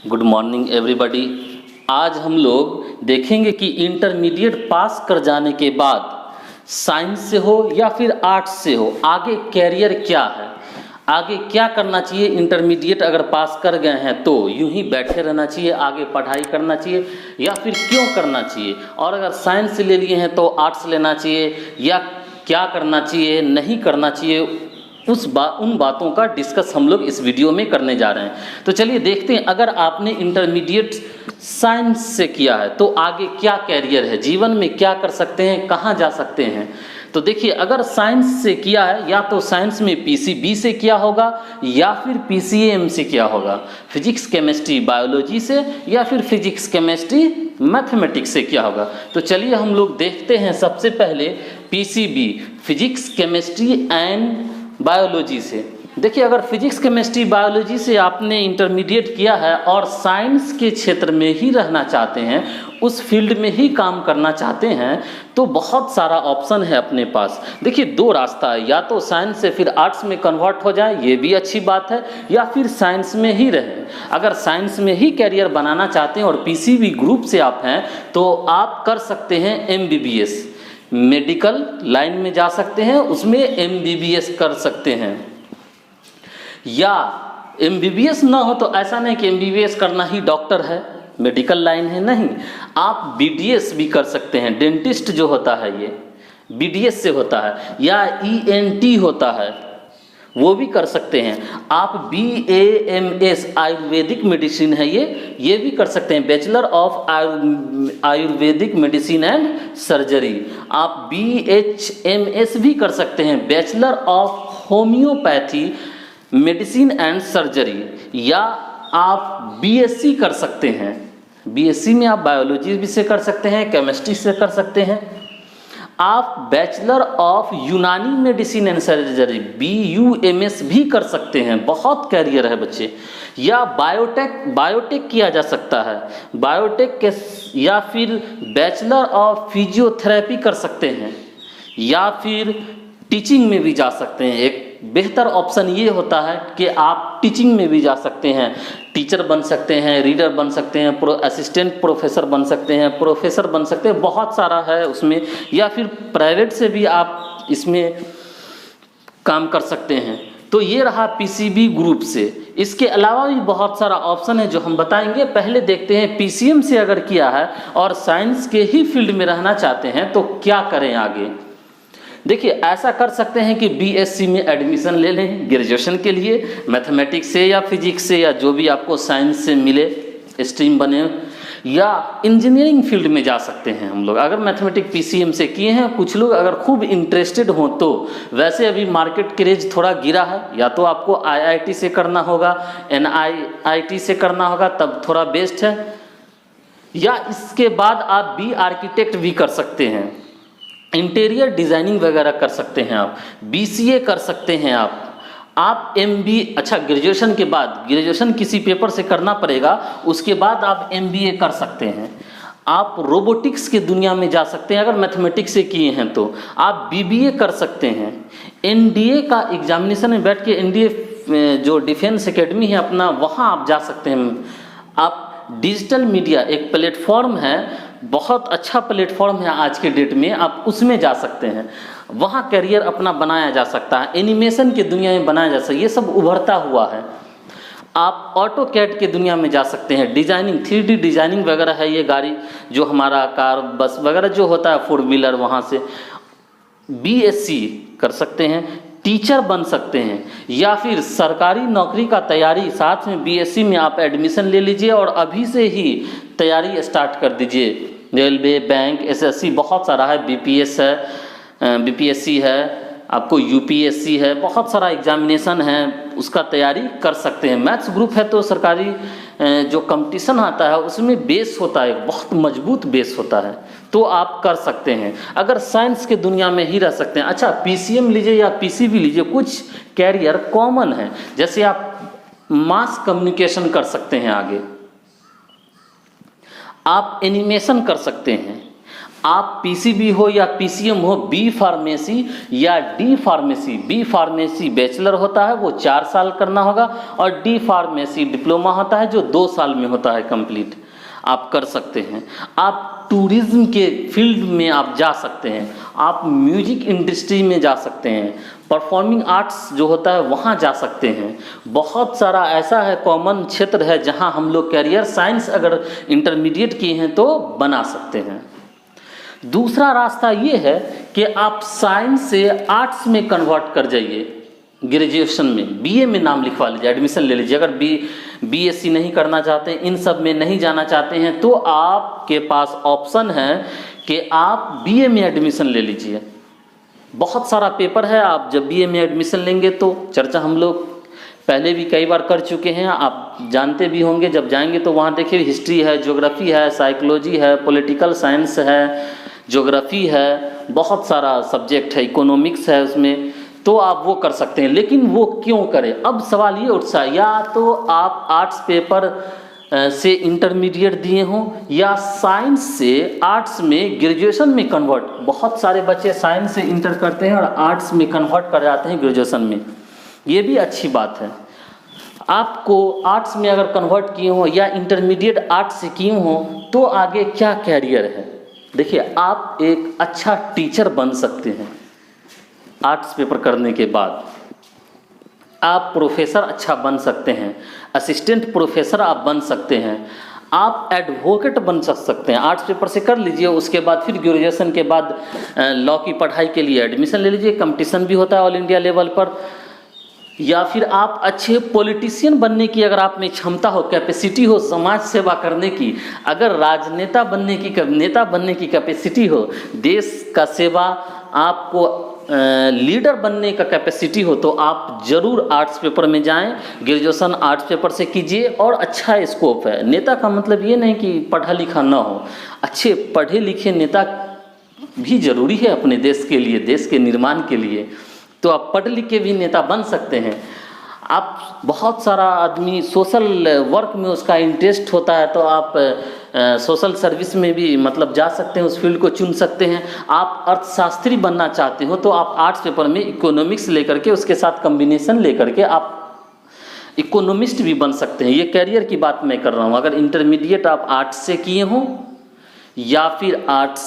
Good morning everybody. आज हम लोग देखेंगे कि इंटरमीडिएट पास कर जाने के बाद साइंस से हो या फिर आर्ट्स से हो, आगे कैरियर क्या है, आगे क्या करना चाहिए। इंटरमीडिएट अगर पास कर गए हैं तो यूं ही बैठे रहना चाहिए, आगे पढ़ाई करना चाहिए या फिर क्यों करना चाहिए, और अगर साइंस ले लिए हैं तो आर्ट्स लेना चाहिए या क्या करना चाहिए, नहीं करना चाहिए, उन बातों का डिस्कस हम लोग इस वीडियो में करने जा रहे हैं। तो चलिए देखते हैं, अगर आपने इंटरमीडिएट साइंस से किया है तो आगे क्या कैरियर है, जीवन में क्या कर सकते हैं, कहाँ जा सकते हैं। तो देखिए, अगर साइंस से किया है या तो साइंस में पीसीबी से किया होगा या फिर पीसीएम से किया होगा, फिजिक्स केमिस्ट्री बायोलॉजी से या फिर फिजिक्स केमिस्ट्री मैथमेटिक्स से किया होगा। तो चलिए हम लोग देखते हैं सबसे पहले PCB, physics chemistry and biology से। देखिए, अगर फिजिक्स केमिस्ट्री बायोलॉजी से आपने इंटरमीडिएट किया है और साइंस के क्षेत्र में ही रहना चाहते हैं, उस फील्ड में ही काम करना चाहते हैं, तो बहुत सारा ऑप्शन है अपने पास। देखिए, दो रास्ता है, या तो साइंस से फिर आर्ट्स में कन्वर्ट हो जाए, ये भी अच्छी बात है, या फिर साइंस में ही रहें। अगर साइंस में ही कैरियर बनाना चाहते हैं और पीसीबी ग्रुप से आप हैं तो आप कर सकते हैं एमबीबीएस, मेडिकल लाइन में जा सकते हैं, उसमें एमबीबीएस कर सकते हैं। या एमबीबीएस ना हो तो ऐसा नहीं कि एमबीबीएस करना ही डॉक्टर है, मेडिकल लाइन है, नहीं, आप बीडीएस भी कर सकते हैं। डेंटिस्ट जो होता है ये बीडीएस से होता है, या ईएनटी होता है, वो भी कर सकते हैं। आप बीएएमएस आयुर्वेदिक मेडिसिन है ये भी कर सकते हैं, bachelor of Ayurvedic medicine and surgery. आप बीएचएमएस भी कर सकते हैं, bachelor of homeopathy medicine and surgery. या आप बीएससी कर सकते हैं, बीएससी में आप बायोलॉजी भी से कर सकते हैं, केमिस्ट्री से कर सकते हैं। आप बैचलर ऑफ यूनानी मेडिसिन एंड सर्जरी बीयूएमएस भी कर सकते हैं, बहुत कैरियर है बच्चे। या बायोटेक किया जा सकता है, बायोटेक के, या फिर बैचलर ऑफ फिजियोथेरेपी कर सकते हैं, या फिर टीचिंग में भी जा सकते हैं। एक बेहतर ऑप्शन ये होता है कि आप टीचिंग में भी जा सकते हैं, टीचर बन सकते हैं, रीडर बन सकते हैं, असिस्टेंट प्रोफेसर बन सकते हैं, प्रोफेसर बन सकते हैं, बहुत सारा है उसमें। या फिर प्राइवेट से भी आप इसमें काम कर सकते हैं। तो ये रहा पीसीबी ग्रुप से। इसके अलावा भी बहुत सारा ऑप्शन है जो हम बताएंगे। पहले देखते हैं पीसीएम से अगर किया है और साइंस के ही फील्ड में रहना चाहते हैं तो क्या करें आगे। देखिए, ऐसा कर सकते हैं कि बीएससी में एडमिशन ले लें ग्रेजुएशन के लिए, मैथमेटिक्स से या फिजिक्स से या जो भी आपको साइंस से मिले स्ट्रीम बने, या इंजीनियरिंग फील्ड में जा सकते हैं हम लोग। अगर मैथमेटिक्स पीसीएम से किए हैं, कुछ लोग अगर खूब इंटरेस्टेड हों तो, वैसे अभी मार्केट क्रेज थोड़ा गिरा है, या तो आपको आईआईटी से करना होगा, एनआईटी से करना होगा, तब थोड़ा बेस्ट है। या इसके बाद आप बी आर्किटेक्ट भी कर सकते हैं, इंटीरियर डिज़ाइनिंग वगैरह कर सकते हैं, आप बीसीए कर सकते हैं। आप एमबी, अच्छा, ग्रेजुएशन के बाद, ग्रेजुएशन किसी पेपर से करना पड़ेगा, उसके बाद आप एमबीए कर सकते हैं। आप रोबोटिक्स के दुनिया में जा सकते हैं, अगर मैथमेटिक्स से किए हैं तो आप बीबीए कर सकते हैं। एनडीए का एग्जामिनेशन में बैठ के, एनडीए जो डिफेंस एकेडमी है अपना, वहाँ आप जा सकते हैं। आप डिजिटल मीडिया एक प्लेटफॉर्म है, बहुत अच्छा प्लेटफॉर्म है आज के डेट में, आप उसमें जा सकते हैं, वहाँ करियर अपना बनाया जा सकता है। एनिमेशन की दुनिया में बनाया जा सकता है, ये सब उभरता हुआ है। आप ऑटोकैड के दुनिया में जा सकते हैं, डिजाइनिंग 3D डिजाइनिंग वगैरह है, ये गाड़ी जो हमारा कार बस वगैरह जो होता है 4 व्हीलर, वहाँ से बीएससी कर सकते हैं, टीचर बन सकते हैं, या फिर सरकारी नौकरी का तैयारी साथ में बीएससी में आप एडमिशन ले लीजिए और अभी से ही तैयारी स्टार्ट कर दीजिए। रेलवे, बैंक, एसएससी बहुत सारा है, बीपीएस है, बीपीएससी है, आपको यूपीएससी है, बहुत सारा एग्जामिनेशन है, उसका तैयारी कर सकते हैं। मैथ्स ग्रुप है तो सरकारी जो कंपटीशन आता है उसमें बेस होता है, बहुत मजबूत बेस होता है, तो आप कर सकते हैं। अगर साइंस के दुनिया में ही रह सकते हैं, अच्छा, पीसीएम लीजिए या पीसीबी लीजिए, कुछ कैरियर कॉमन है, जैसे आप मास कम्युनिकेशन कर सकते हैं, आगे आप एनिमेशन कर सकते हैं, आप पीसीबी हो या पीसीएम हो, बी फार्मेसी या D pharmacy, B pharmacy bachelor होता है वो 4 साल करना होगा, और डी फार्मेसी डिप्लोमा होता है जो 2 साल में होता है कंप्लीट, आप कर सकते हैं। आप टूरिज्म के फील्ड में आप जा सकते हैं, आप म्यूजिक इंडस्ट्री में जा सकते हैं, परफॉर्मिंग आर्ट्स जो होता है वहाँ जा सकते हैं। बहुत सारा ऐसा है कॉमन क्षेत्र है जहाँ हम लोग कैरियर साइंस अगर इंटरमीडिएट किए हैं तो बना सकते हैं। दूसरा रास्ता ये है कि आप साइंस से आर्ट्स में कन्वर्ट कर जाइए, ग्रेजुएशन में बीए में नाम लिखवा लीजिए, एडमिशन ले लीजिए। अगर बीएससी नहीं करना चाहते, इन सब में नहीं जाना चाहते हैं, तो आपके पास ऑप्शन है कि आप बीए में एडमिशन ले लीजिए। बहुत सारा पेपर है, आप जब बीए में एडमिशन लेंगे तो चर्चा हम लोग पहले भी कई बार कर चुके हैं, आप जानते भी होंगे। जब जाएंगे तो वहाँ देखिए हिस्ट्री है, ज्योग्राफी है, साइकोलॉजी है, पॉलिटिकल साइंस है, ज्योग्राफी है, बहुत सारा सब्जेक्ट है, इकोनॉमिक्स है उसमें, तो आप वो कर सकते हैं। लेकिन वो क्यों करें? अब सवाल ये उठता है, या तो आप आर्ट्स पेपर से इंटरमीडिएट दिए हों या साइंस से आर्ट्स में ग्रेजुएशन में कन्वर्ट। बहुत सारे बच्चे साइंस से इंटर करते हैं और आर्ट्स में कन्वर्ट कर जाते हैं ग्रेजुएशन में, ये भी अच्छी बात है। आपको आर्ट्स में अगर कन्वर्ट किए हों या इंटरमीडिएट आर्ट्स से किए हों तो आगे क्या कैरियर है? देखिए, आप एक अच्छा टीचर बन सकते हैं आर्ट्स पेपर करने के बाद, आप प्रोफेसर अच्छा बन सकते हैं, असिस्टेंट प्रोफेसर आप बन सकते हैं, आप एडवोकेट बन सकते हैं। आर्ट्स पेपर से कर लीजिए, उसके बाद फिर ग्रेजुएशन के बाद लॉ की पढ़ाई के लिए एडमिशन ले लीजिए, कंपटीशन भी होता है ऑल इंडिया लेवल पर। या फिर आप अच्छे पॉलिटिशियन बनने की अगर आप में क्षमता हो, कैपेसिटी हो समाज सेवा करने की, अगर राजनेता बनने की नेता बनने की कैपेसिटी हो, देश का सेवा आपको लीडर बनने का कैपेसिटी हो, तो आप ज़रूर आर्ट्स पेपर में जाएं, ग्रेजुएशन आर्ट्स पेपर से कीजिए और अच्छा स्कोप है। नेता का मतलब ये नहीं कि पढ़ा लिखा ना हो, अच्छे पढ़े लिखे नेता भी ज़रूरी है अपने देश के लिए, देश के निर्माण के लिए। तो आप पढ़ लिख के भी नेता बन सकते हैं। आप बहुत सारा आदमी सोशल वर्क में उसका इंटरेस्ट होता है, तो आप सोशल सर्विस में भी मतलब जा सकते हैं, उस फील्ड को चुन सकते हैं। आप अर्थशास्त्री बनना चाहते हो तो आप आर्ट्स पेपर में इकोनॉमिक्स लेकर के उसके साथ कम्बिनेशन लेकर के आप इकोनॉमिस्ट भी बन सकते हैं। ये कैरियर की बात मैं कर रहा हूँ। अगर इंटरमीडिएट आप आर्ट्स से किए हों या फिर आर्ट्स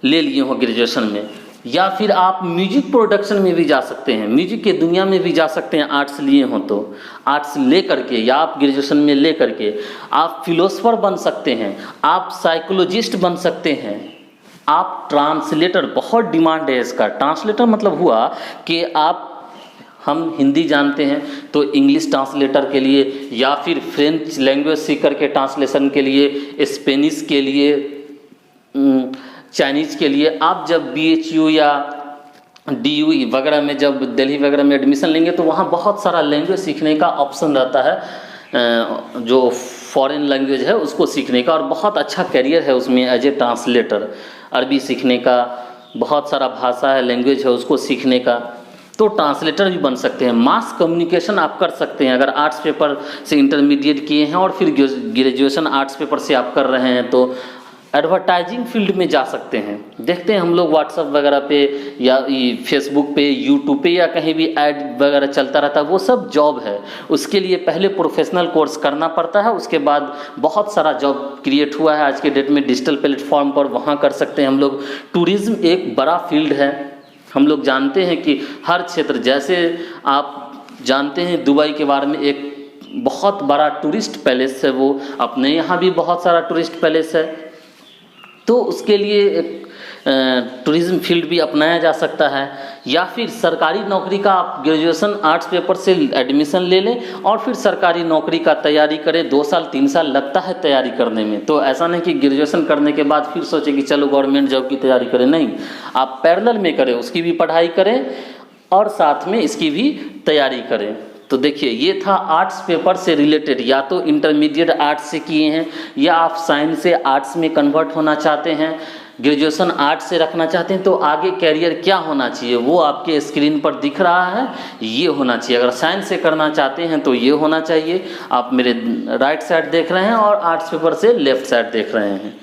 ले लिए हों ग्रेजुएशन में, या फिर आप म्यूजिक प्रोडक्शन में भी जा सकते हैं, म्यूजिक के दुनिया में भी जा सकते हैं आर्ट्स लिए हों तो। आर्ट्स ले करके या आप ग्रेजुएशन में ले करके आप फिलोसफर बन सकते हैं, आप साइकोलॉजिस्ट बन सकते हैं, आप ट्रांसलेटर, बहुत डिमांड है इसका। ट्रांसलेटर मतलब हुआ कि हम हिंदी जानते हैं तो इंग्लिश ट्रांसलेटर के लिए, या फिर फ्रेंच लैंग्वेज सीकर के ट्रांसलेशन के लिए, स्पेनिश के लिए, चाइनीज़ के लिए। आप जब BHU या DU वगैरह में, जब दिल्ली वगैरह में एडमिशन लेंगे तो वहाँ बहुत सारा लैंग्वेज सीखने का ऑप्शन रहता है, जो फॉरेन लैंग्वेज है उसको सीखने का, और बहुत अच्छा करियर है उसमें एज ए ट्रांसलेटर। अरबी सीखने का, बहुत सारा भाषा है, लैंग्वेज है उसको सीखने का, तो ट्रांसलेटर भी बन सकते हैं। मास कम्युनिकेशन आप कर सकते हैं अगर आर्ट्स पेपर से इंटरमीडिएट किए हैं और फिर ग्रेजुएशन आर्ट्स पेपर से आप कर रहे हैं तो एडवर्टाइजिंग फील्ड में जा सकते हैं। देखते हैं हम लोग व्हाट्सएप वगैरह पे या फेसबुक पे, यूट्यूब पे, या कहीं भी ऐड वगैरह चलता रहता है, वो सब जॉब है। उसके लिए पहले प्रोफेशनल कोर्स करना पड़ता है, उसके बाद बहुत सारा जॉब क्रिएट हुआ है आज के डेट में डिजिटल प्लेटफॉर्म पर, वहाँ कर सकते हैं हम लोग। टूरिज़्म एक बड़ा फील्ड है, हम लोग जानते हैं कि हर क्षेत्र, जैसे आप जानते हैं दुबई के बारे में, एक बहुत बड़ा टूरिस्ट पैलेस है वो, अपने यहाँ भी बहुत सारा टूरिस्ट पैलेस है, तो उसके लिए एक टूरिज़्म फील्ड भी अपनाया जा सकता है। या फिर सरकारी नौकरी का आप ग्रेजुएशन आर्ट्स पेपर से एडमिशन ले लें और फिर सरकारी नौकरी का तैयारी करें। 2 साल 3 साल लगता है तैयारी करने में, तो ऐसा नहीं कि ग्रेजुएशन करने के बाद फिर सोचें कि चलो गवर्नमेंट जॉब की तैयारी करें, नहीं, आप पैरेलल में करें, उसकी भी पढ़ाई करें और साथ में इसकी भी तैयारी करें। तो देखिए, ये था आर्ट्स पेपर से रिलेटेड। या तो इंटरमीडिएट आर्ट्स से किए हैं या आप साइंस से आर्ट्स में कन्वर्ट होना चाहते हैं, ग्रेजुएशन आर्ट्स से रखना चाहते हैं, तो आगे कैरियर क्या होना चाहिए वो आपके स्क्रीन पर दिख रहा है, ये होना चाहिए। अगर साइंस से करना चाहते हैं तो ये होना चाहिए। आप मेरे राइट साइड देख रहे हैं और आर्ट्स पेपर से लेफ्ट साइड देख रहे हैं।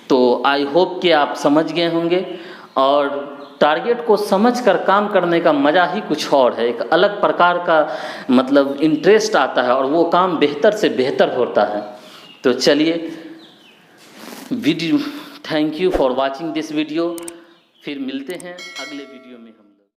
तो आई होप कि आप समझ गए होंगे, और टारगेट को समझकर काम करने का मज़ा ही कुछ और है, एक अलग प्रकार का मतलब इंटरेस्ट आता है और वो काम बेहतर से बेहतर होता है। तो चलिए video, thank you for watching this video. फिर मिलते हैं अगले वीडियो में हम।